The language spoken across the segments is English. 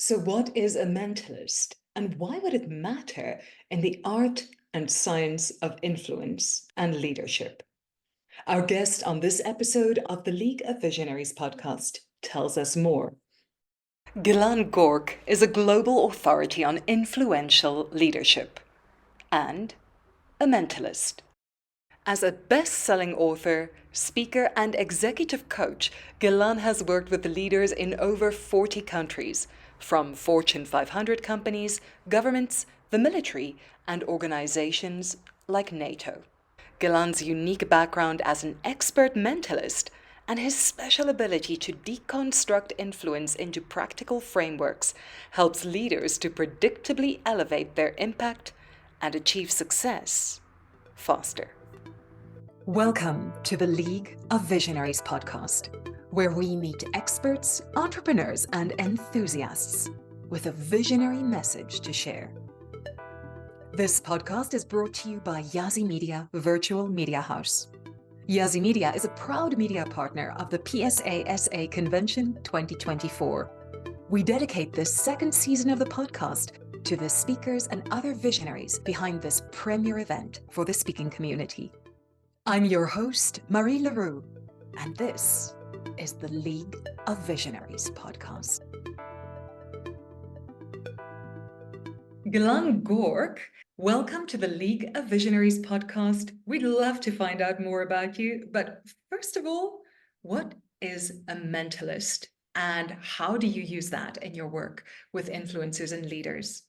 So, what is a mentalist, and why would it matter in the art and science of influence and leadership? Our guest on this episode of the League of Visionaries podcast tells us more. Gilan Gork is a global authority on influential leadership and a mentalist. As a best-selling author, speaker, and executive coach, Gilan has worked with leaders in over 40 countries, from Fortune 500 companies, governments, the military, and organizations like NATO. Gilan's unique background as an expert mentalist and his special ability to deconstruct influence into practical frameworks helps leaders to predictably elevate their impact and achieve success faster. Welcome to the League of Visionaries podcast, where we meet experts, entrepreneurs, and enthusiasts with a visionary message to share. This podcast is brought to you by Yazi Media Virtual Media House. Yazi Media is a proud media partner of the PSASA Convention 2024. We dedicate this second season of the podcast to the speakers and other visionaries behind this premier event for the speaking community. I'm your host, Marie Leroux, and this is the League of Visionaries podcast. Gilan Gork, welcome to the League of Visionaries podcast. We'd love to find out more about you, but first of all, what is a mentalist and how do you use that in your work with influencers and leaders?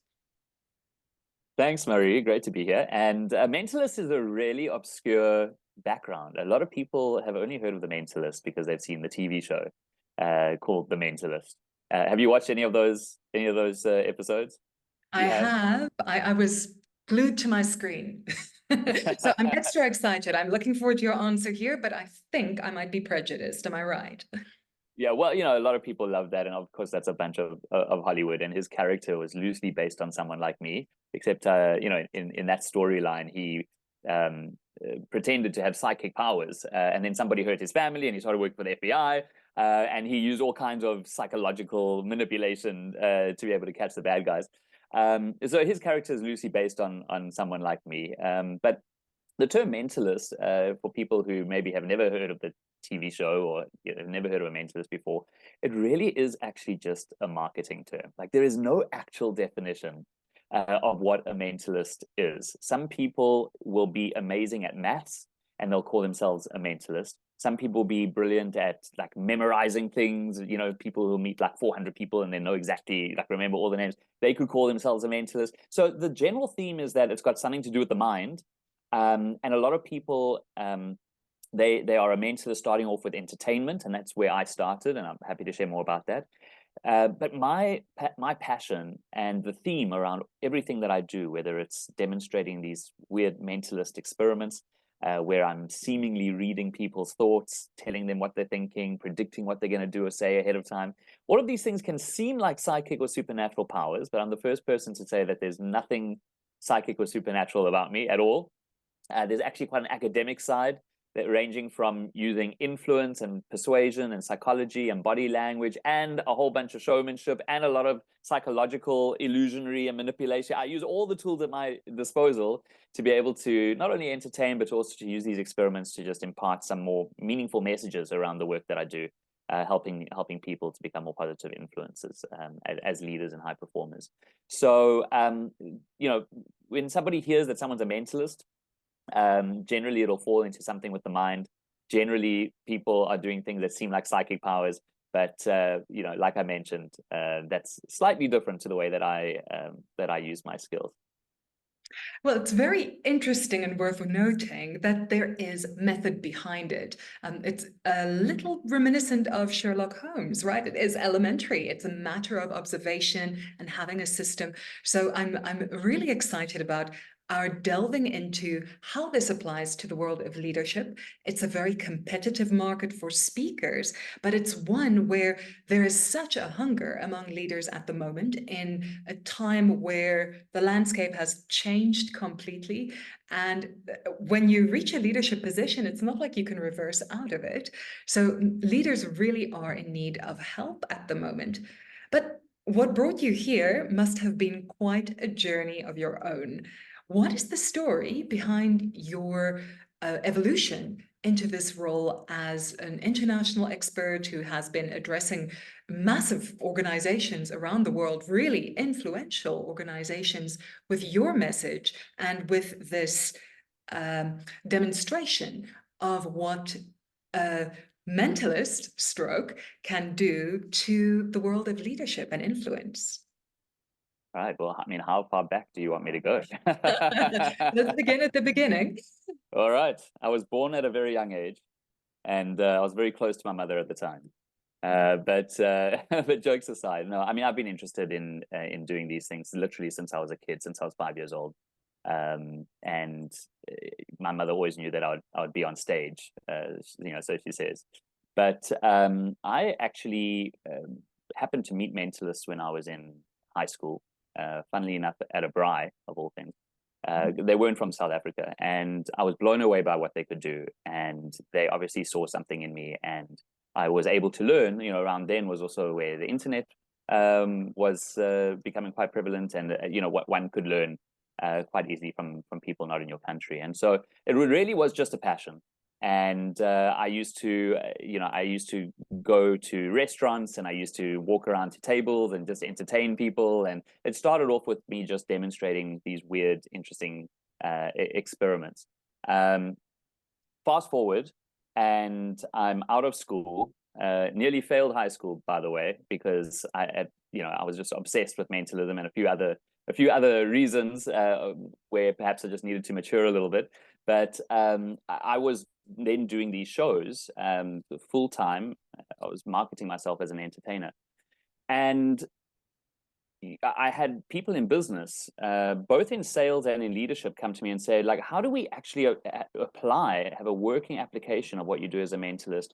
Thanks, Marie. Great to be here. And a mentalist is a really obscure background. A lot of people have only heard of the Mentalist because they've seen the TV show called The Mentalist. Have you watched any of those episodes? I have. I was glued to my screen. So I'm extra excited. I'm looking forward to your answer here, but I think I might be prejudiced. Am I right? Yeah, well, a lot of people love that, and of course that's a bunch of Hollywood, and his character was loosely based on someone like me, except in that storyline he pretended to have psychic powers, and then somebody hurt his family, and he started working for the FBI, and he used all kinds of psychological manipulation to be able to catch the bad guys. So his character is loosely based on someone like me, but the term mentalist, for people who maybe have never heard of the TV show or have never heard of a mentalist before, it really is actually just a marketing term. Like, there is no actual definition of what a mentalist is. Some people will be amazing at maths and they'll call themselves a mentalist. Some people will be brilliant at like memorizing things, people who meet like 400 people and they know exactly, like, remember all the names. They could call themselves a mentalist. So the general theme is that it's got something to do with the mind. And a lot of people, they are a mentalist starting off with entertainment, and that's where I started, and I'm happy to share more about that. But my passion and the theme around everything that I do, whether it's demonstrating these weird mentalist experiments, where I'm seemingly reading people's thoughts, telling them what they're thinking, predicting what they're going to do or say ahead of time. All of these things can seem like psychic or supernatural powers, but I'm the first person to say that there's nothing psychic or supernatural about me at all. There's actually quite an academic side, that ranging from using influence and persuasion and psychology and body language and a whole bunch of showmanship and a lot of psychological illusionary and manipulation. I use all the tools at my disposal to be able to not only entertain, but also to use these experiments to just impart some more meaningful messages around the work that I do, helping people to become more positive influencers as leaders and high performers. So, when somebody hears that someone's a mentalist, generally it'll fall into something with the mind. Generally people are doing things that seem like psychic powers, but like I mentioned, that's slightly different to the way that I use my skills. Well, it's very interesting and worth noting that there is method behind it. It's a little reminiscent of Sherlock Holmes, right? It is elementary. It's a matter of observation and having a system. So I'm really excited about our delving into how this applies to the world of leadership. It's a very competitive market for speakers, but it's one where there is such a hunger among leaders at the moment in a time where the landscape has changed completely. And when you reach a leadership position, it's not like you can reverse out of it. So leaders really are in need of help at the moment. But What brought you here must have been quite a journey of your own. What is the story behind your evolution into this role as an international expert who has been addressing massive organizations around the world, really influential organizations, with your message and with this demonstration of what a mentalist stroke can do to the world of leadership and influence? All right. Well, I mean, how far back do you want me to go? Let's begin at the beginning. All right. I was born at a very young age, and I was very close to my mother at the time. But jokes aside, no, I mean, I've been interested in doing these things literally since I was a kid, since I was 5 years old. And my mother always knew that I would be on stage, so she says. But I actually happened to meet mentalists when I was in high school, funnily enough, at a braai, of all things. They weren't from South Africa, and I was blown away by what they could do. And they obviously saw something in me, and I was able to learn. Around then was also where the internet was becoming quite prevalent, and what one could learn quite easily from people not in your country. And so it really was just a passion. And I used to go to restaurants, and I used to walk around to tables and just entertain people. And it started off with me just demonstrating these weird, interesting experiments. Fast forward, and I'm out of school. Nearly failed high school, by the way, because I was just obsessed with mentalism and a few other reasons where perhaps I just needed to mature a little bit. But I was then doing these shows full time. I was marketing myself as an entertainer, and I had people in business, both in sales and in leadership, come to me and say, like, how do we actually have a working application of what you do as a mentalist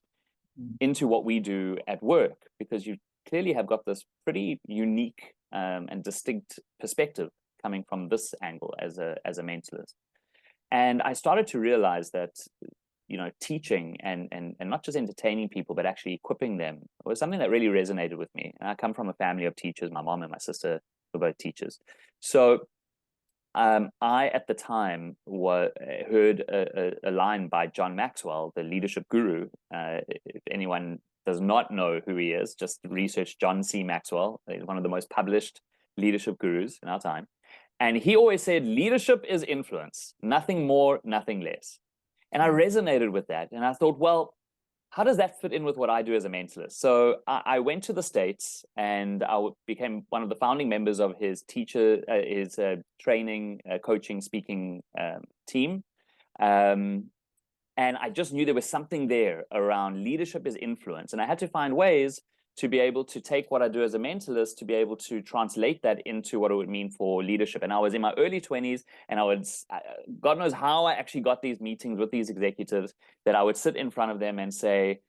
into what we do at work? Because you clearly have got this pretty unique and distinct perspective coming from this angle as a mentalist. And I started to realize that teaching and not just entertaining people, but actually equipping them was something that really resonated with me. And I come from a family of teachers. My mom and my sister were both teachers. So I, at the time, heard a line by John Maxwell, the leadership guru. If anyone does not know who he is, just research John C. Maxwell. He's one of the most published leadership gurus in our time. And he always said, leadership is influence, nothing more, nothing less. And I resonated with that. And I thought, well, how does that fit in with what I do as a mentalist? So I went to the States, and I became one of the founding members of his training, coaching, speaking team. And I just knew there was something there around leadership as influence. And I had to find ways to be able to take what I do as a mentalist, to be able to translate that into what it would mean for leadership. And I was in my early 20s, and God knows how I actually got these meetings with these executives, that I would sit in front of them and say,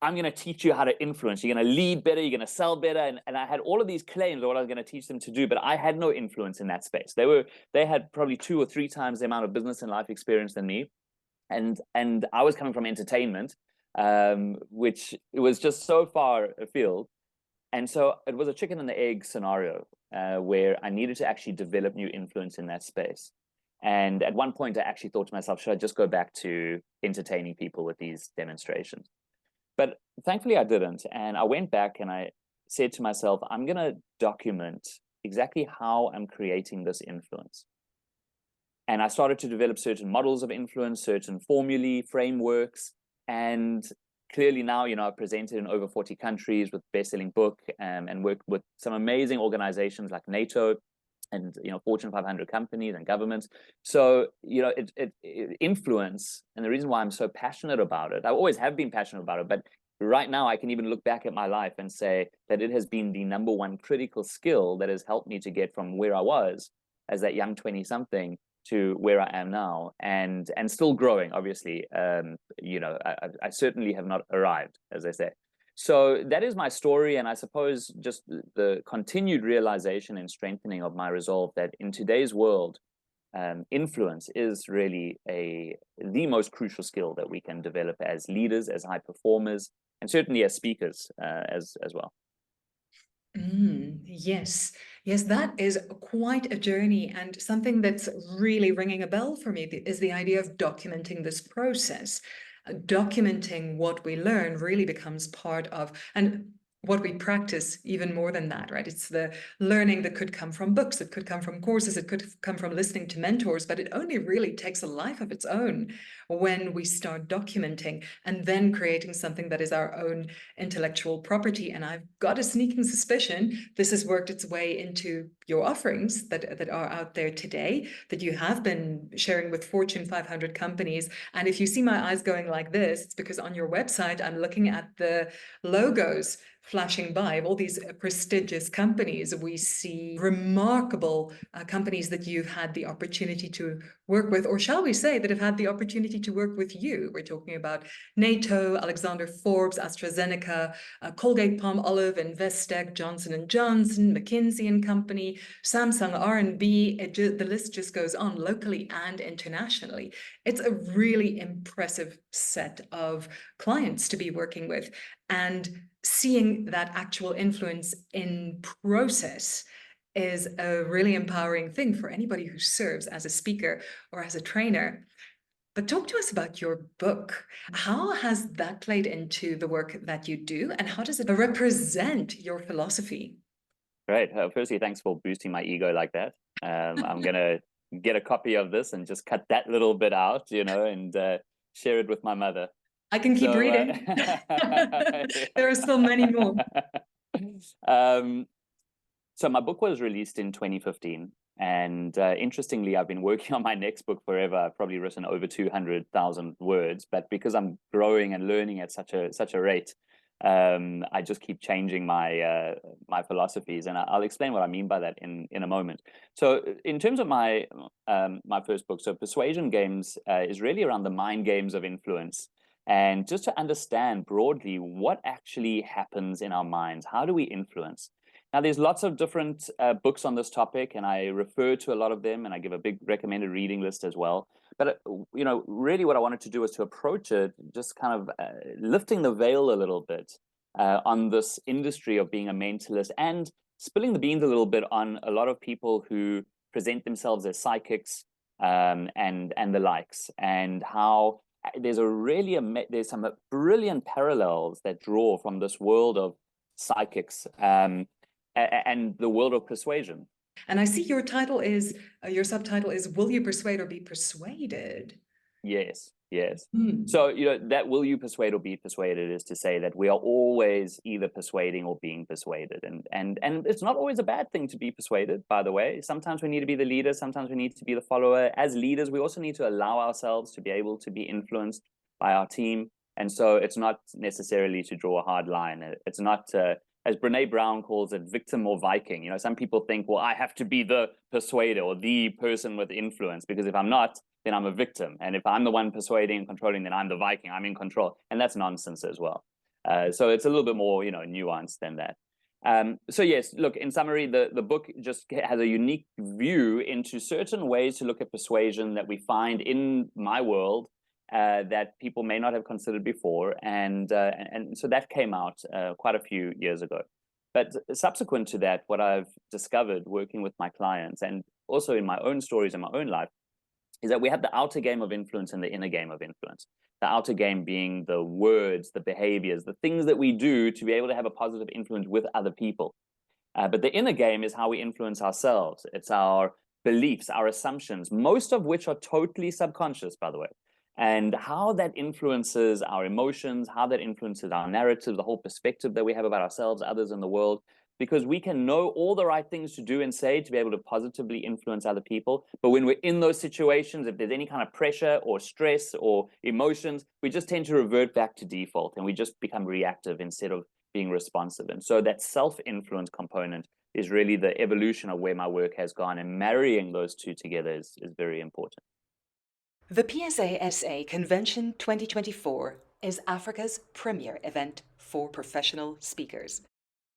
I'm going to teach you how to influence. You're going to lead better. You're going to sell better. And I had all of these claims of what I was going to teach them to do, but I had no influence in that space. They had probably 2 or 3 times the amount of business and life experience than me. And I was coming from entertainment, which it was just so far afield. And so it was a chicken and the egg scenario where I needed to actually develop new influence in that space. And at one point, I actually thought to myself, should I just go back to entertaining people with these demonstrations? But thankfully, I didn't. And I went back and I said to myself, I'm going to document exactly how I'm creating this influence. And I started to develop certain models of influence, certain formulae, frameworks. And clearly now, I've presented in over 40 countries with best-selling book, and worked with some amazing organizations like NATO and, Fortune 500 companies and governments. So, influence, and the reason why I'm so passionate about it, I always have been passionate about it, but right now I can even look back at my life and say that it has been the number one critical skill that has helped me to get from where I was as that young 20-something to where I am now, and still growing, obviously. I certainly have not arrived, as they say. So that is my story, and I suppose just the continued realization and strengthening of my resolve that in today's world, influence is really the most crucial skill that we can develop as leaders, as high performers, and certainly as speakers as well. Yes, yes, that is quite a journey, and something that's really ringing a bell for me is the idea of documenting this process. Documenting what we learn really becomes part of, and what we practice even more than that, right? It's the learning that could come from books, it could come from courses, it could come from listening to mentors, but it only really takes a life of its own when we start documenting and then creating something that is our own intellectual property. And I've got a sneaking suspicion this has worked its way into your offerings that are out there today, that you have been sharing with Fortune 500 companies. And if you see my eyes going like this, it's because on your website, I'm looking at the logos flashing by of all these prestigious companies. We see remarkable companies that you've had the opportunity to work with, or shall we say that have had the opportunity to work with you. We're talking about NATO, Alexander Forbes, AstraZeneca, Colgate-Palmolive, Investec, Johnson & Johnson, McKinsey and Company, Samsung, R&B. The list just goes on, locally and internationally. It's a really impressive set of clients to be working with. And seeing that actual influence in process is a really empowering thing for anybody who serves as a speaker or as a trainer. But talk to us about your book. How has that played into the work that you do, and how does it represent your philosophy? Right. Firstly, thanks for boosting my ego like that. I'm gonna get a copy of this and just cut that little bit out, and share it with my mother. I can keep So, reading. There are still many more. um, so my book was released in 2015, and interestingly, I've been working on my next book forever. I've probably written over 200,000 words, but because I'm growing and learning at such a rate, I just keep changing my my philosophies, and I'll explain what I mean by that in a moment. So, in terms of my my first book, so Persuasion Games is really around the mind games of influence, and just to understand broadly what actually happens in our minds. How do we influence? Now, there's lots of different books on this topic, and I refer to a lot of them, and I give a big recommended reading list as well. But really, what I wanted to do was to approach it just kind of lifting the veil a little bit on this industry of being a mentalist, and spilling the beans a little bit on a lot of people who present themselves as psychics and the likes, and how there's there's some brilliant parallels that draw from this world of psychics and the world of persuasion. And I see your title is, your subtitle is Will You Persuade or Be Persuaded? Yes, yes. So, that will you persuade or be persuaded is to say that we are always either persuading or being persuaded. And it's not always a bad thing to be persuaded, by the way. Sometimes we need to be the leader, sometimes we need to be the follower. As leaders, we also need to allow ourselves to be able to be influenced by our team. And so it's not necessarily to draw a hard line. It's not as Brene Brown calls it, victim or Viking. Some people think, well, I have to be the persuader or the person with influence, because if I'm not, then I'm a victim. And if I'm the one persuading and controlling, then I'm the Viking, I'm in control. And that's nonsense as well. So it's a little bit more, nuanced than that. So yes, look, in summary, the book just has a unique view into certain ways to look at persuasion that we find in my world that people may not have considered before. And so that came out quite a few years ago. But subsequent to that, what I've discovered working with my clients, and also in my own stories in my own life, is that we have the outer game of influence and the inner game of influence. The outer game being the words, the behaviors, the things that we do to be able to have a positive influence with other people. But the inner game is how we influence ourselves. It's our beliefs, our assumptions, most of which are totally subconscious, by the way, and how that influences our emotions, how that influences our narrative, the whole perspective that we have about ourselves, others, in the world. Because we can know all the right things to do and say to be able to positively influence other people. But when we're in those situations, if there's any kind of pressure or stress or emotions, we just tend to revert back to default, and we just become reactive instead of being responsive. And so that self-influence component is really the evolution of where my work has gone, and marrying those two together is very important. The PSASA Convention 2024 is Africa's premier event for professional speakers.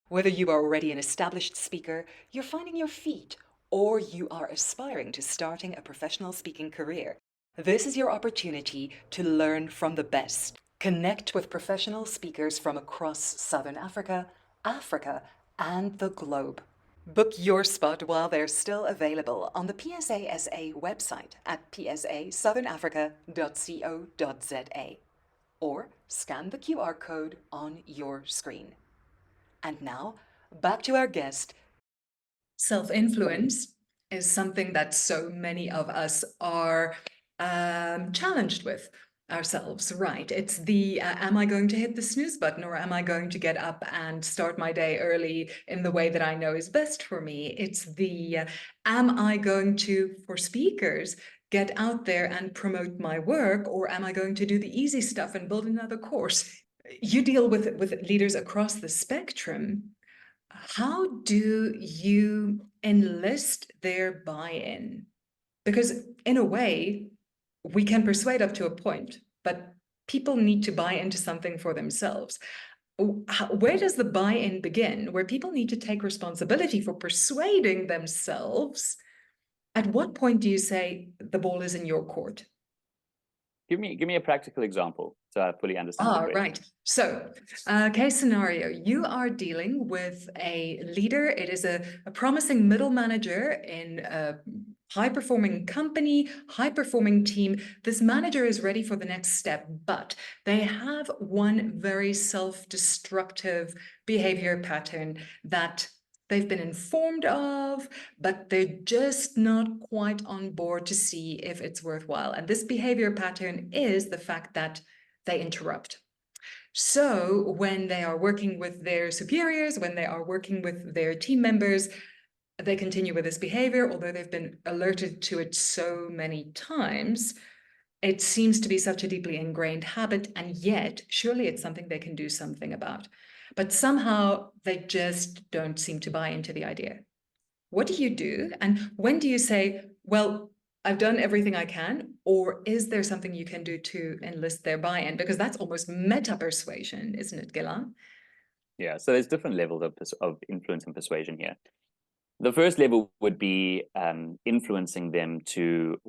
Whether you are already an established speaker, you're finding your feet, or you are aspiring to starting a professional speaking career, this is your opportunity to learn from the best. Connect with professional speakers from across Southern Africa, and the globe. Book your spot while they're still available on the PSASA website at psasouthernafrica.co.za or scan the QR code on your screen. And now, back to our guest. Self-influence is something that so many of us are challenged with ourselves, right? It's the am I going to hit the snooze button, or am I going to get up and start my day early in the way that I know is best for me? It's the am I going to, for speakers, get out there and promote my work, or am I going to do the easy stuff and build another course? You deal with leaders across the spectrum. How do you enlist their buy-in? Because in a way, we can persuade up to a point, but people need to buy into something for themselves. Where does the buy-in begin? Where people need to take responsibility for persuading themselves? At what point do you say the ball is in your court? Give me a practical example so I fully understand the question. Right. So, case scenario, you are dealing with a leader. It is a promising middle manager in a high-performing company, high-performing team. This manager is ready for the next step, but they have one very self-destructive behavior pattern that they've been informed of, but they're just not quite on board to see if it's worthwhile. And this behavior pattern is the fact that they interrupt. So when they are working with their superiors, when they are working with their team members, they continue with this behavior, although they've been alerted to it so many times. It seems to be such a deeply ingrained habit, and yet surely it's something they can do something about. But somehow they just don't seem to buy into the idea. What do you do? And when do you say, well, I've done everything I can, or is there something you can do to enlist their buy-in? Because that's almost meta persuasion, isn't it, Gilan? Yeah, so there's different levels of influence and persuasion here. The first level would be influencing them to,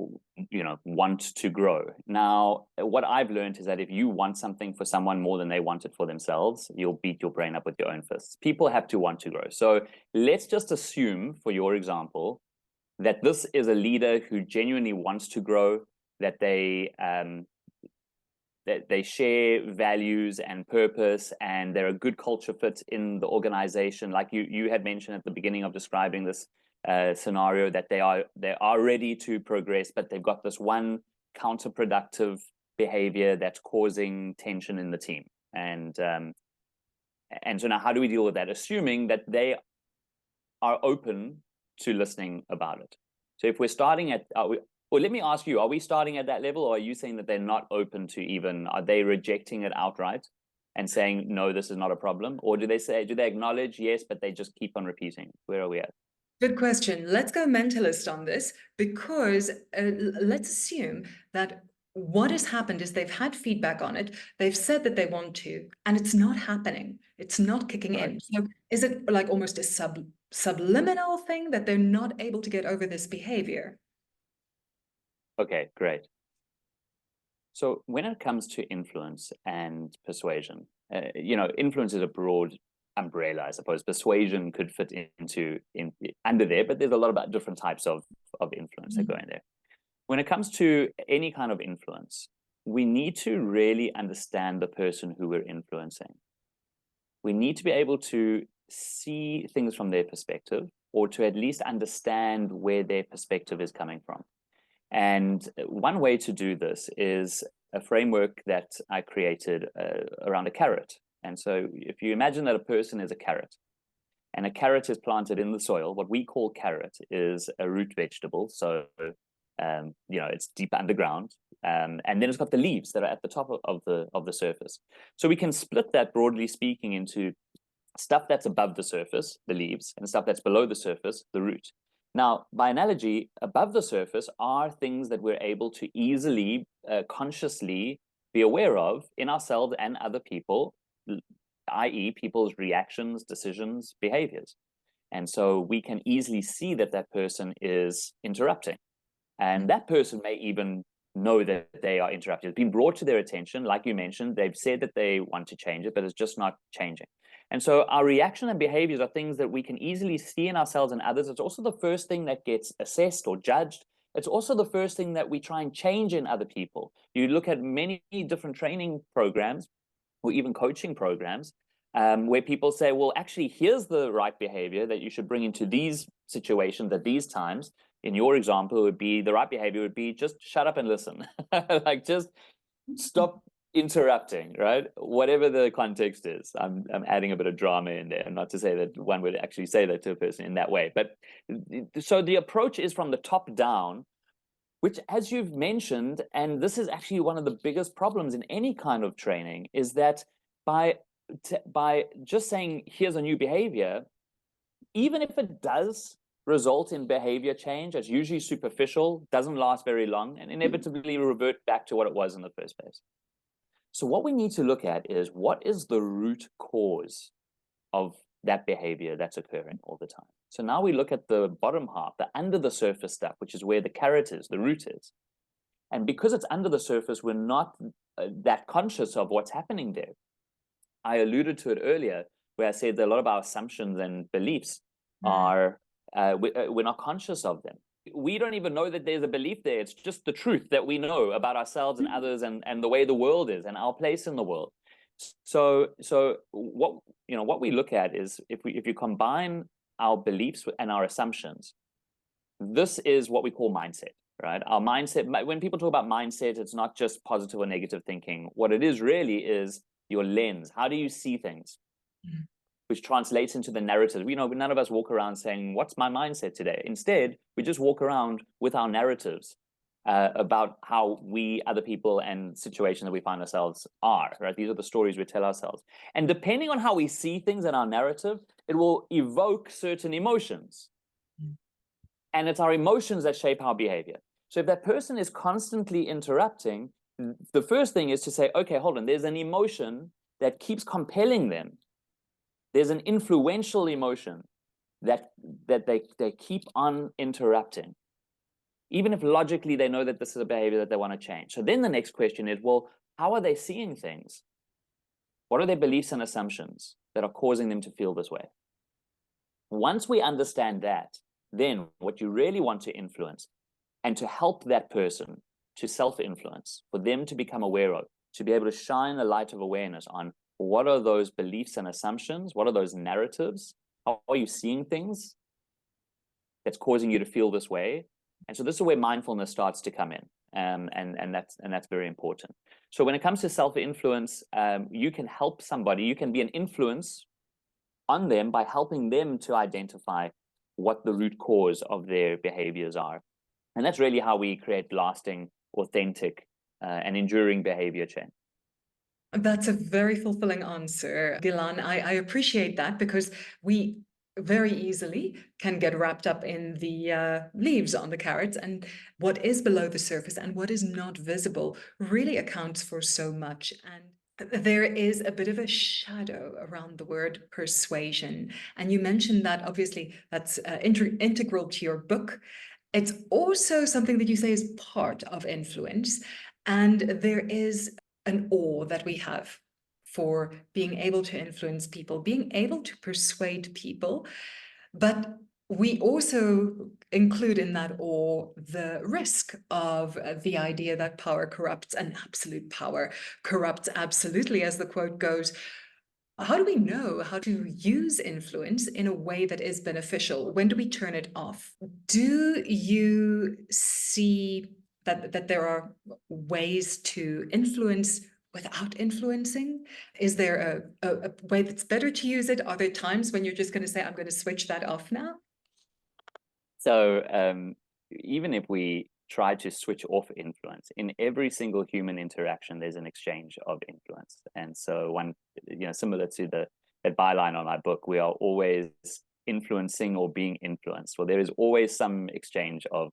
want to grow. Now, what I've learned is that if you want something for someone more than they want it for themselves, you'll beat your brain up with your own fists. People have to want to grow. So let's just assume, for your example, that this is a leader who genuinely wants to grow, that they share values and purpose, and they're a good culture fit in the organization. Like you had mentioned at the beginning of describing this scenario, that they are ready to progress, but they've got this one counterproductive behavior that's causing tension in the team. And so now, how do we deal with that? Assuming that they are open to listening about it. So if we're starting at, well, let me ask you, are we starting at that level, or are you saying that they're not open to even, are they rejecting it outright and saying, no, this is not a problem? Or do they acknowledge, yes, but they just keep on repeating? Where are we at? Good question. Let's go mentalist on this, because let's assume that what has happened is they've had feedback on it. They've said that they want to, and it's not happening. It's not kicking in. So is it like almost a subliminal thing that they're not able to get over this behavior? Okay, great. So when it comes to influence and persuasion, influence is a broad umbrella, I suppose. Persuasion could fit under there, but there's a lot about different types of influence that go in there. When it comes to any kind of influence, we need to really understand the person who we're influencing. We need to be able to see things from their perspective, or to at least understand where their perspective is coming from. And one way to do this is a framework that I created around a carrot. And so if you imagine that a person is a carrot, and a carrot is planted in the soil, what we call carrot is a root vegetable. So, it's deep underground. And then it's got the leaves that are at the top of the surface. So we can split that, broadly speaking, into stuff that's above the surface, the leaves, and stuff that's below the surface, the root. Now, by analogy, above the surface are things that we're able to easily, consciously be aware of in ourselves and other people, i.e. people's reactions, decisions, behaviors. And so we can easily see that that person is interrupting. And that person may even know that they are interrupting. It's been brought to their attention. Like you mentioned, they've said that they want to change it, but it's just not changing. And so our reaction and behaviors are things that we can easily see in ourselves and others. It's also the first thing that gets assessed or judged. It's also the first thing that we try and change in other people. You look at many different training programs or even coaching programs where people say, well, actually, here's the right behavior that you should bring into these situations at these times. In your example, it would be the right behavior would be just shut up and listen. Like just stop interrupting, right? Whatever the context is. I'm adding a bit of drama in there, not to say that one would actually say that to a person in that way. But so the approach is from the top down, which, as you've mentioned, and this is actually one of the biggest problems in any kind of training, is that by just saying, here's a new behavior, even if it does result in behavior change, it's usually superficial, doesn't last very long, and inevitably revert back to what it was in the first place. So what we need to look at is, what is the root cause of that behavior that's occurring all the time? So now we look at the bottom half, the under the surface stuff, which is where the carrot is, the root is. And because it's under the surface, we're not that conscious of what's happening there. I alluded to it earlier, where I said that a lot of our assumptions and beliefs are, we're not conscious of them. We don't even know that there's a belief there. It's just the truth that we know about ourselves and others and the way the world is and our place in the world. So what we look at is, if you combine our beliefs and our assumptions, this is what we call mindset, right? Our mindset, when people talk about mindset, it's not just positive or negative thinking. What it is really is your lens. How do you see things? Which translates into the narrative. None of us walk around saying, what's my mindset today? Instead, we just walk around with our narratives about how we, other people, and situations that we find ourselves are, right? These are the stories we tell ourselves. And depending on how we see things in our narrative, it will evoke certain emotions. And it's our emotions that shape our behavior. So if that person is constantly interrupting, the first thing is to say, okay, hold on, there's an emotion that keeps compelling them. There's an influential emotion that they keep on interrupting, even if logically they know that this is a behavior that they want to change. So then the next question is, well, how are they seeing things? What are their beliefs and assumptions that are causing them to feel this way? Once we understand that, then what you really want to influence and to help that person to self-influence, for them to become aware of, to be able to shine a light of awareness on, what are those beliefs and assumptions? What are those narratives? How are you seeing things that's causing you to feel this way? And so this is where mindfulness starts to come in, and that's very important. So when it comes to self-influence, you can help somebody. You can be an influence on them by helping them to identify what the root cause of their behaviors are, and that's really how we create lasting, authentic, and enduring behavior change. That's a very fulfilling answer, Gilan. I appreciate that, because we very easily can get wrapped up in the leaves on the carrots, and what is below the surface and what is not visible really accounts for so much. And there is a bit of a shadow around the word persuasion. And you mentioned that, obviously, that's integral to your book. It's also something that you say is part of influence. And there is an awe that we have for being able to influence people, being able to persuade people. But we also include in that awe the risk of the idea that power corrupts, and absolute power corrupts absolutely, as the quote goes. How do we know how to use influence in a way that is beneficial? When do we turn it off? Do you see that there are ways to influence without influencing? Is there a way that's better to use it? Are there times when you're just going to say, I'm going to switch that off now? So even if we try to switch off influence, in every single human interaction, there's an exchange of influence. And so similar to that byline on my book, we are always influencing or being influenced. Well, there is always some exchange of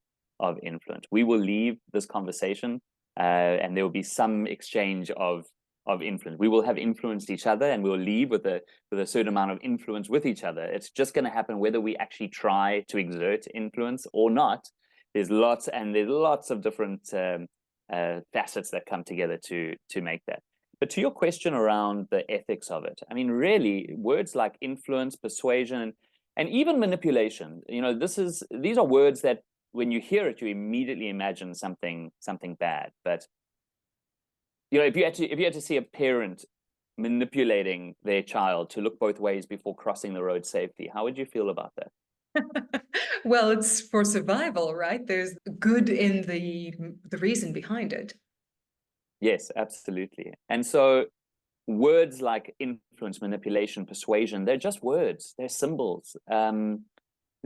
influence. We will leave this conversation and there will be some exchange of influence. We will have influenced each other, and we'll leave with a certain amount of influence with each other. It's just going to happen whether we actually try to exert influence or not. There's lots of different facets that come together to make that. But to your question around the ethics of it, I mean, really, words like influence, persuasion, and even manipulation, these are words that when you hear it, you immediately imagine something bad. But if you had to see a parent manipulating their child to look both ways before crossing the road safely, how would you feel about that? Well, it's for survival, right? There's good in the reason behind it. Yes, absolutely. And so words like influence, manipulation, persuasion, they're just words. They're symbols.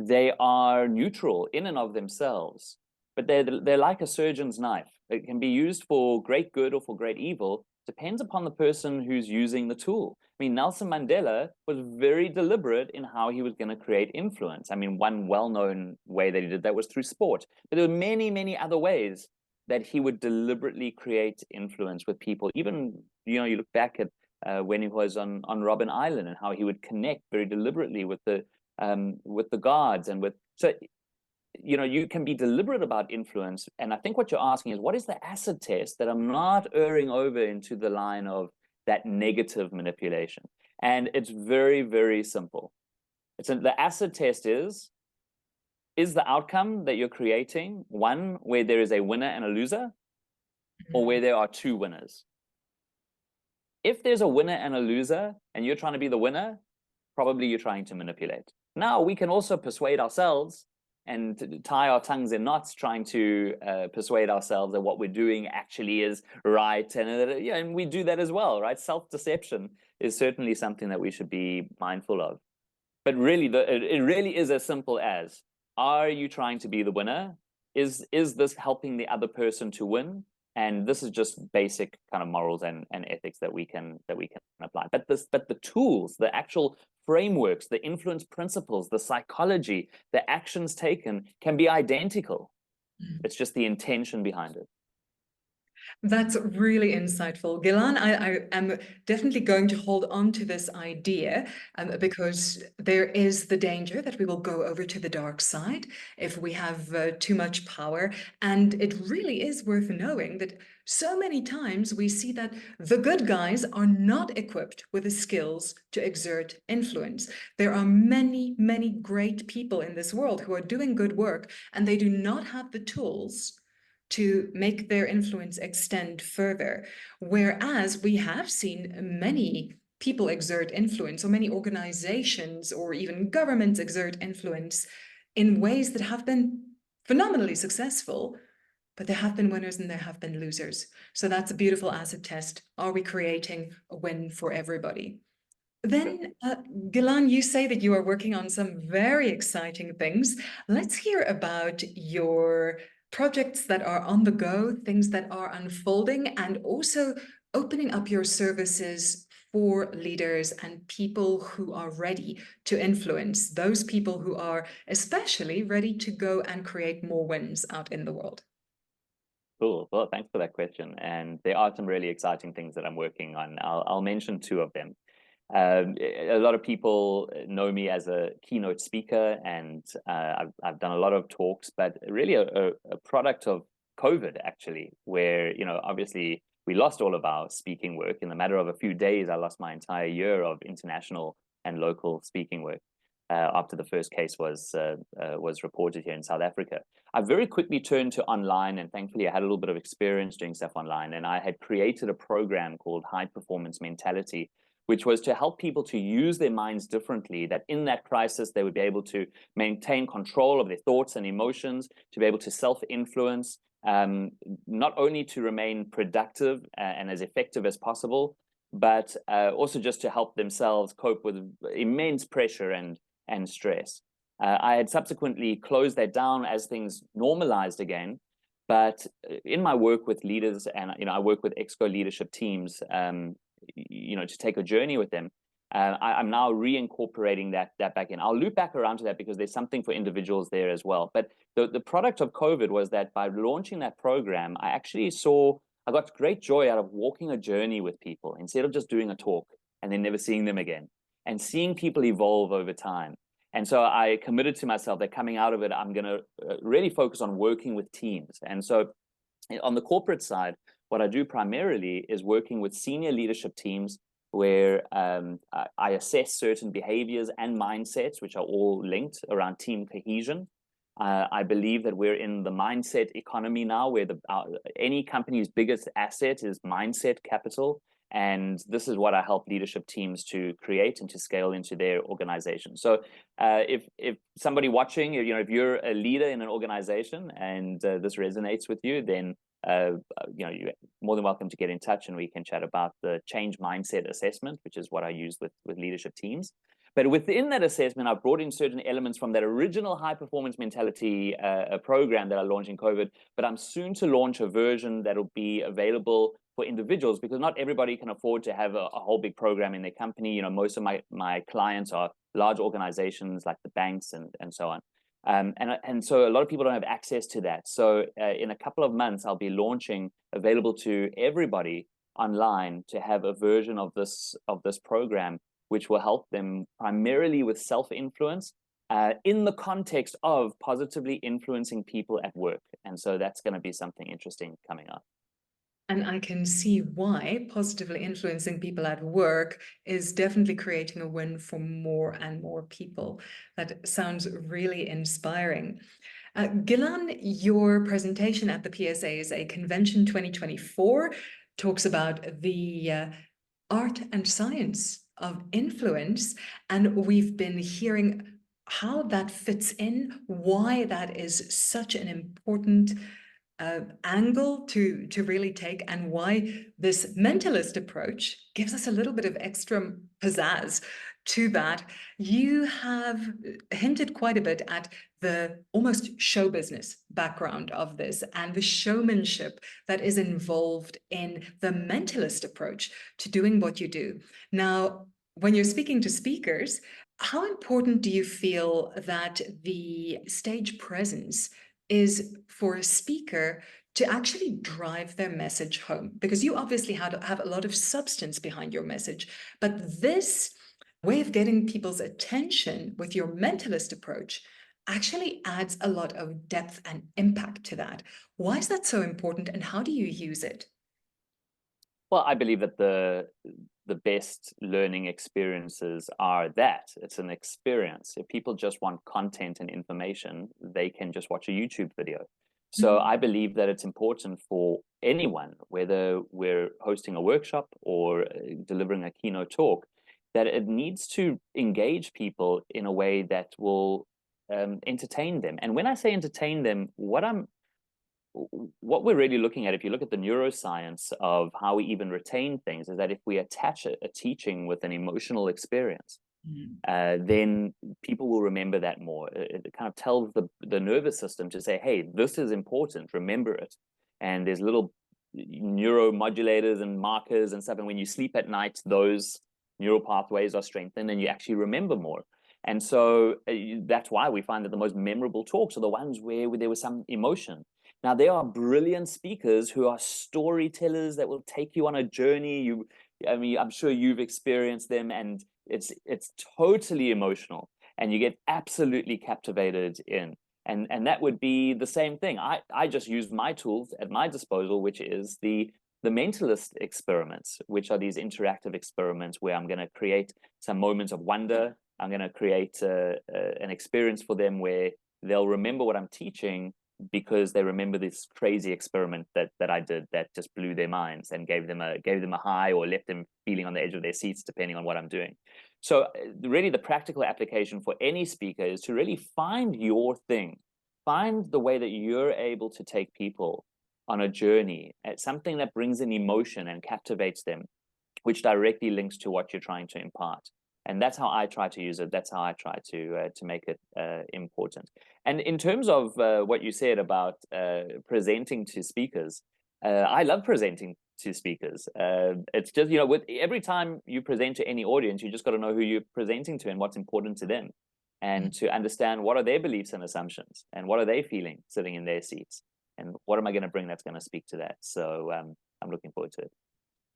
They are neutral in and of themselves, but they're like a surgeon's knife. It can be used for great good or for great evil. Depends upon the person who's using the tool. I mean, Nelson Mandela was very deliberate in how he was going to create influence. I mean, one well-known way that he did that was through sport, but there were many, many other ways that he would deliberately create influence with people. Even, you look back at when he was on Robben Island and how he would connect very deliberately with the guards and you can be deliberate about influence. And I think what you're asking is, what is the acid test that I'm not erring over into the line of that negative manipulation? And it's very, very simple. The acid test is the outcome that you're creating one where there is a winner and a loser, or where there are two winners? If there's a winner and a loser and you're trying to be the winner, probably you're trying to manipulate. Now, we can also persuade ourselves and tie our tongues in knots trying to persuade ourselves that what we're doing actually is right. And we do that as well, right? Self-deception is certainly something that we should be mindful of. But really, it really is as simple as, are you trying to be the winner? Is this helping the other person to win? And this is just basic kind of morals and ethics that we can apply. But the tools, the actual frameworks, the influence principles, the psychology, the actions taken can be identical. It's just the intention behind it. That's really insightful. Gilan, I am definitely going to hold on to this idea because there is the danger that we will go over to the dark side if we have too much power. And it really is worth knowing that so many times we see that the good guys are not equipped with the skills to exert influence. There are many, many great people in this world who are doing good work, and they do not have the tools to make their influence extend further. Whereas we have seen many people exert influence, or many organizations or even governments exert influence in ways that have been phenomenally successful, but there have been winners and there have been losers. So that's a beautiful acid test. Are we creating a win for everybody? Then, Gilan, you say that you are working on some very exciting things. Let's hear about your projects that are on the go, things that are unfolding, and also opening up your services for leaders and people who are ready to influence, those people who are especially ready to go and create more wins out in the world. Cool. Well, thanks for that question. And there are some really exciting things that I'm working on. I'll mention two of them. A lot of people know me as a keynote speaker, and I've done a lot of talks, but really a product of COVID, actually, where, obviously we lost all of our speaking work. In the matter of a few days, I lost my entire year of international and local speaking work after the first case was reported here in South Africa. I very quickly turned to online, and thankfully I had a little bit of experience doing stuff online, and I had created a program called High Performance Mentality, which was to help people to use their minds differently, that in that crisis, they would be able to maintain control of their thoughts and emotions, to be able to self-influence, not only to remain productive and as effective as possible, but also just to help themselves cope with immense pressure and stress. I had subsequently closed that down as things normalized again. But in my work with leaders, and I work with Exco leadership teams, to take a journey with them, I'm now reincorporating that back in. I'll loop back around to that because there's something for individuals there as well. But the product of COVID was that by launching that program, I got great joy out of walking a journey with people instead of just doing a talk and then never seeing them again, and seeing people evolve over time. And so I committed to myself that coming out of it, I'm going to really focus on working with teams. And so on the corporate side, what I do primarily is working with senior leadership teams where I assess certain behaviors and mindsets, which are all linked around team cohesion. I believe that we're in the mindset economy now, where any company's biggest asset is mindset capital. And this is what I help leadership teams to create and to scale into their organization. So if somebody watching, if you're a leader in an organization and this resonates with you, then you're more than welcome to get in touch and we can chat about the change mindset assessment, which is what I use with leadership teams. But within that assessment, I've brought in certain elements from that original high performance mentality program that I launched in COVID, but I'm soon to launch a version that'll be available for individuals, because not everybody can afford to have a whole big program in their company. Most of my clients are large organizations like the banks and so on. And so a lot of people don't have access to that. So in a couple of months, I'll be launching available to everybody online to have a version of this program, which will help them primarily with self-influence in the context of positively influencing people at work. And so that's going to be something interesting coming up. And I can see why positively influencing people at work is definitely creating a win for more and more people. That sounds really inspiring. Gilan, your presentation at the PSASA Convention 2024 talks about the art and science of influence, and we've been hearing how that fits in, why that is such an important angle to really take, and why this mentalist approach gives us a little bit of extra pizzazz to that. You have hinted quite a bit at the almost show business background of this and the showmanship that is involved in the mentalist approach to doing what you do. Now, when you're speaking to speakers, how important do you feel that the stage presence is for a speaker to actually drive their message home? Because you obviously have a lot of substance behind your message, but this way of getting people's attention with your mentalist approach actually adds a lot of depth and impact to that. Why is that so important, and how do you use it? Well, I believe that the best learning experiences are that. It's an experience. If people just want content and information, they can just watch a YouTube video. So I believe that it's important for anyone, whether we're hosting a workshop or delivering a keynote talk, that it needs to engage people in a way that will entertain them. And when I say entertain them, what we're really looking at, if you look at the neuroscience of how we even retain things, is that if we attach a teaching with an emotional experience, then people will remember that more. It kind of tells the nervous system to say, hey, this is important, remember it. And there's little neuromodulators and markers and stuff. And when you sleep at night, those neural pathways are strengthened and you actually remember more. And so that's why we find that the most memorable talks are the ones where there was some emotion. Now, there are brilliant speakers who are storytellers that will take you on a journey. I'm sure you've experienced them, and it's totally emotional, and you get absolutely captivated in. And that would be the same thing. I just use my tools at my disposal, which is the mentalist experiments, which are these interactive experiments where I'm going to create some moments of wonder. I'm going to create an experience for them where they'll remember what I'm teaching, because they remember this crazy experiment that I did that just blew their minds and gave them a high or left them feeling on the edge of their seats, depending on what I'm doing. So really the practical application for any speaker is to really find your thing, find the way that you're able to take people on a journey at something that brings in emotion and captivates them, which directly links to what you're trying to impart. And that's how I try to use it. That's how I try to make it important. And in terms of what you said about presenting to speakers, I love presenting to speakers. It's just, with every time you present to any audience, you just got to know who you're presenting to and what's important to them, and to understand what are their beliefs and assumptions and what are they feeling sitting in their seats, and what am I going to bring that's going to speak to that. So I'm looking forward to it.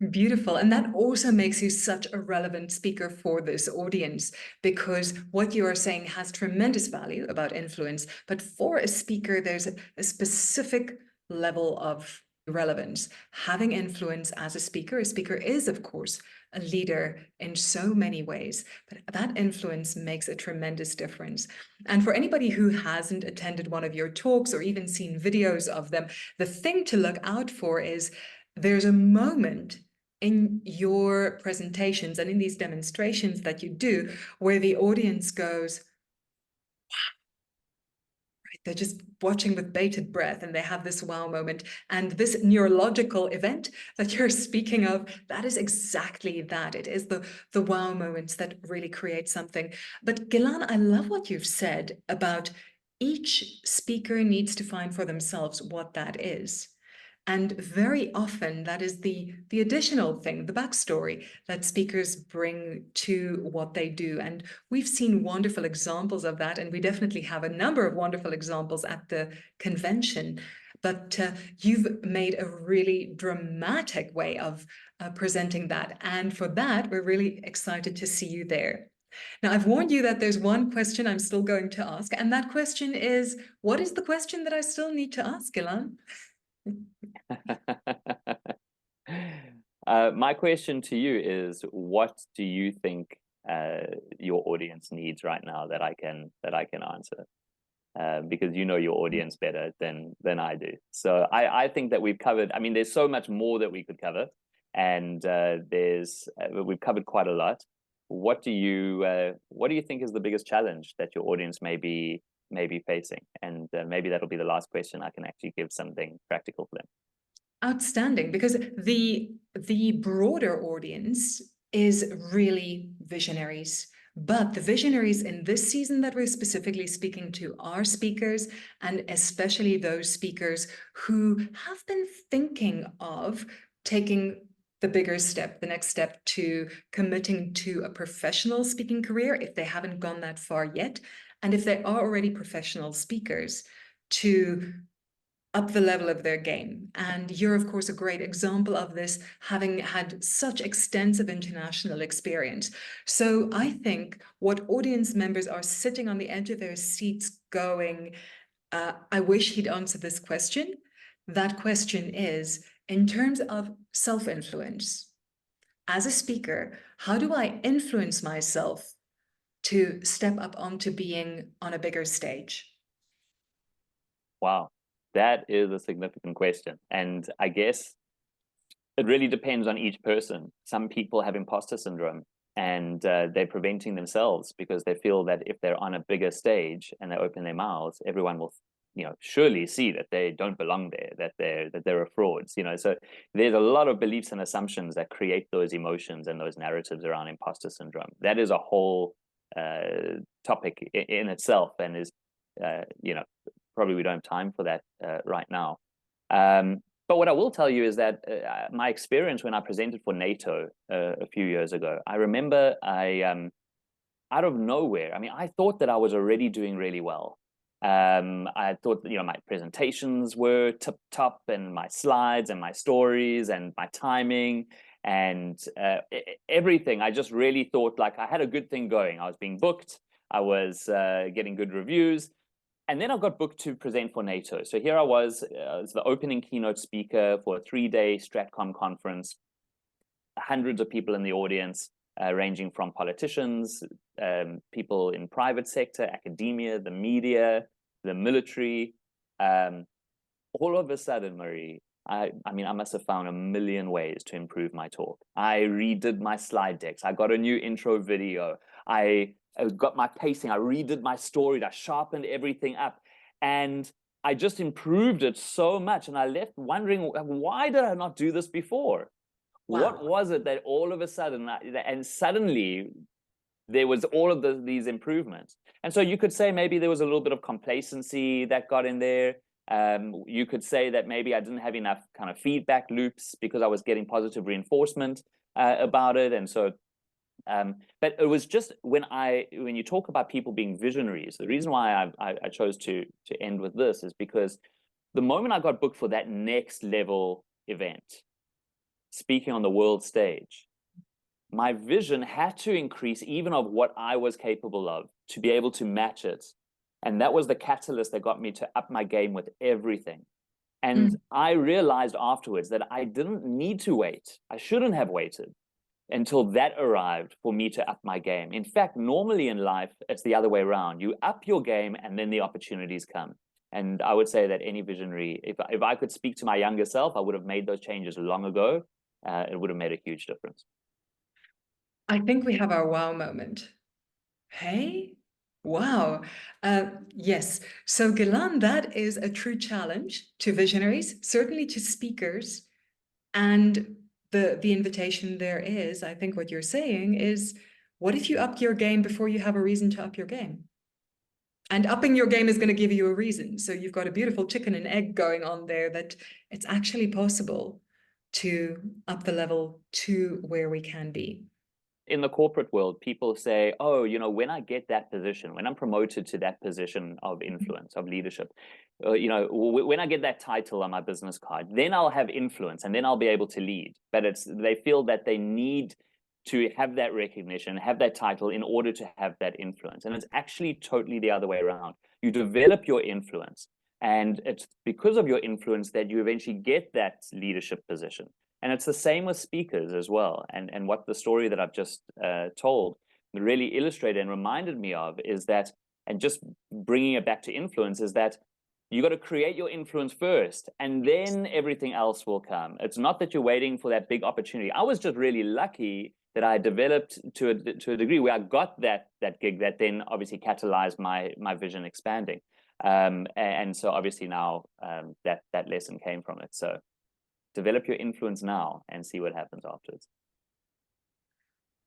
Beautiful. And that also makes you such a relevant speaker for this audience, because what you are saying has tremendous value about influence. But for a speaker, there's a specific level of relevance, having influence as a speaker. A speaker is, of course, a leader in so many ways, but that influence makes a tremendous difference. And for anybody who hasn't attended one of your talks or even seen videos of them, the thing to look out for is there's a moment in your presentations and in these demonstrations that you do where the audience goes, they're just watching with bated breath and they have this wow moment. And this neurological event that you're speaking of, that is exactly that. It is the wow moments that really create something. But Gilan, I love what you've said about each speaker needs to find for themselves what that is. And very often that is the additional thing, the backstory that speakers bring to what they do. And we've seen wonderful examples of that. And we definitely have a number of wonderful examples at the convention. But you've made a really dramatic way of presenting that. And for that, we're really excited to see you there. Now, I've warned you that there's one question I'm still going to ask. And that question is, what is the question that I still need to ask, Gilan? My question to you is, what do you think your audience needs right now that I can answer? Because you know your audience better than I do. So I think that we've covered. I mean, there's so much more that we could cover, and we've covered quite a lot. What do you think is the biggest challenge that your audience may be facing? And maybe that'll be the last question. I can actually give something practical for them. Outstanding, because the broader audience is really visionaries. But the visionaries in this season that we're specifically speaking to are speakers, and especially those speakers who have been thinking of taking the bigger step, the next step to committing to a professional speaking career, if they haven't gone that far yet. And if they are already professional speakers, to up the level of their game. And you're, of course, a great example of this, having had such extensive international experience. So I think what audience members are sitting on the edge of their seats going, I wish he'd answer this question. That question is, in terms of self-influence, as a speaker, how do I influence myself to step up onto being on a bigger stage? Wow, that is a significant question. And I guess it really depends on each person. Some people have imposter syndrome, and they're preventing themselves because they feel that if they're on a bigger stage and they open their mouths, everyone will, surely see that they don't belong there, that they're a frauds. So there's a lot of beliefs and assumptions that create those emotions and those narratives around imposter syndrome. That is a whole topic in itself, and is probably we don't have time for that right now. But what I will tell you is that my experience when I presented for NATO a few years ago, I remember out of nowhere, I mean, I thought that I was already doing really well. I thought, my presentations were tip top, and my slides and my stories and my timing and everything. I just really thought like I had a good thing going. I was being booked. I was getting good reviews. And then I got booked to present for NATO. So here I was the opening keynote speaker for a 3-day Stratcom conference, hundreds of people in the audience, ranging from politicians, people in private sector, academia, the media, the military. All of a sudden, Marie, I mean, I must have found a million ways to improve my talk. I redid my slide decks. I got a new intro video. I got my pacing. I redid my story. I sharpened everything up, and I just improved it so much. And I left wondering, why did I not do this before? Wow. What was it that all of a sudden, and suddenly there was all of these improvements? And so you could say maybe there was a little bit of complacency that got in there. You could say that maybe I didn't have enough kind of feedback loops because I was getting positive reinforcement about it. And so but it was just when you talk about people being visionaries, the reason why I chose to end with this is because the moment I got booked for that next level event, speaking on the world stage, my vision had to increase even of what I was capable of to be able to match it. And that was the catalyst that got me to up my game with everything. And I realized afterwards that I didn't need to wait. I shouldn't have waited until that arrived for me to up my game. In fact, normally in life, it's the other way around. You up your game and then the opportunities come. And I would say that any visionary, if I could speak to my younger self, I would have made those changes long ago. It would have made a huge difference. I think we have our wow moment. Hey? Wow. Yes. So, Gilan, that is a true challenge to visionaries, certainly to speakers. And the invitation there is, I think what you're saying is, what if you up your game before you have a reason to up your game? And upping your game is going to give you a reason. So you've got a beautiful chicken and egg going on there, that it's actually possible to up the level to where we can be. In the corporate world, people say, oh, when I get that position, when I'm promoted to that position of influence, of leadership, when I get that title on my business card, then I'll have influence and then I'll be able to lead. But they feel that they need to have that recognition, have that title in order to have that influence. And it's actually totally the other way around. You develop your influence, and it's because of your influence that you eventually get that leadership position. And it's the same with speakers as well. And what the story that I've just told really illustrated and reminded me of is that, and just bringing it back to influence, is that you got to create your influence first, and then everything else will come. It's not that you're waiting for that big opportunity. I was just really lucky that I developed to a degree where I got that gig that then obviously catalyzed my vision expanding. And so obviously now that lesson came from it. So develop your influence now and see what happens afterwards.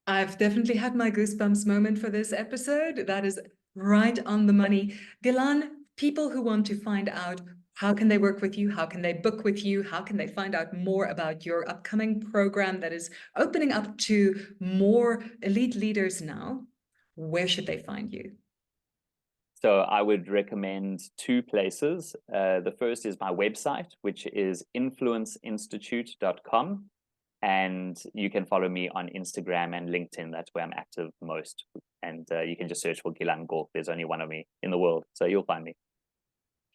I've definitely had my goosebumps moment for this episode. That is right on the money. Gilan, people who want to find out, how can they work with you? How can they book with you? How can they find out more about your upcoming program that is opening up to more elite leaders now? Where should they find you? So I would recommend two places. The first is my website, which is influenceinstitute.com. And you can follow me on Instagram and LinkedIn. That's where I'm active most. And you can just search for Gilan Gork. There's only one of me in the world, so you'll find me.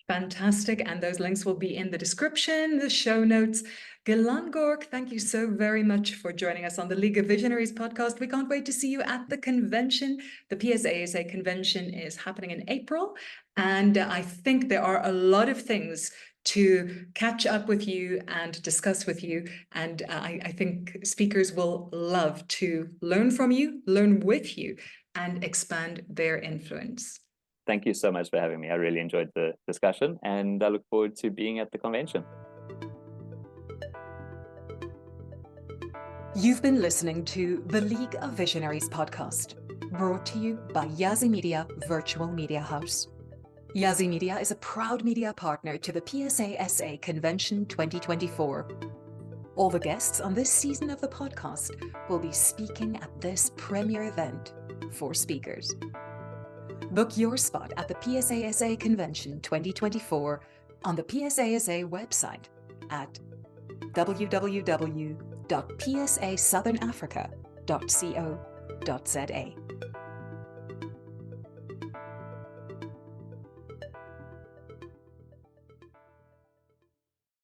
Fantastic. And those links will be in the description, the show notes. Gilan Gork, thank you so very much for joining us on the League of Visionaries podcast. We can't wait to see you at the convention. The PSASA convention is happening in April. And I think there are a lot of things to catch up with you and discuss with you. And I think speakers will love to learn from you, learn with you, and expand their influence. Thank you so much for having me. I really enjoyed the discussion, and I look forward to being at the convention. You've been listening to the League of Visionaries podcast, brought to you by Yazzie Media Virtual Media House. Yazzie Media is a proud media partner to the PSASA Convention 2024. All the guests on this season of the podcast will be speaking at this premier event for speakers. Book your spot at the PSASA Convention 2024 on the PSASA website at www.psasouthernafrica.co.za.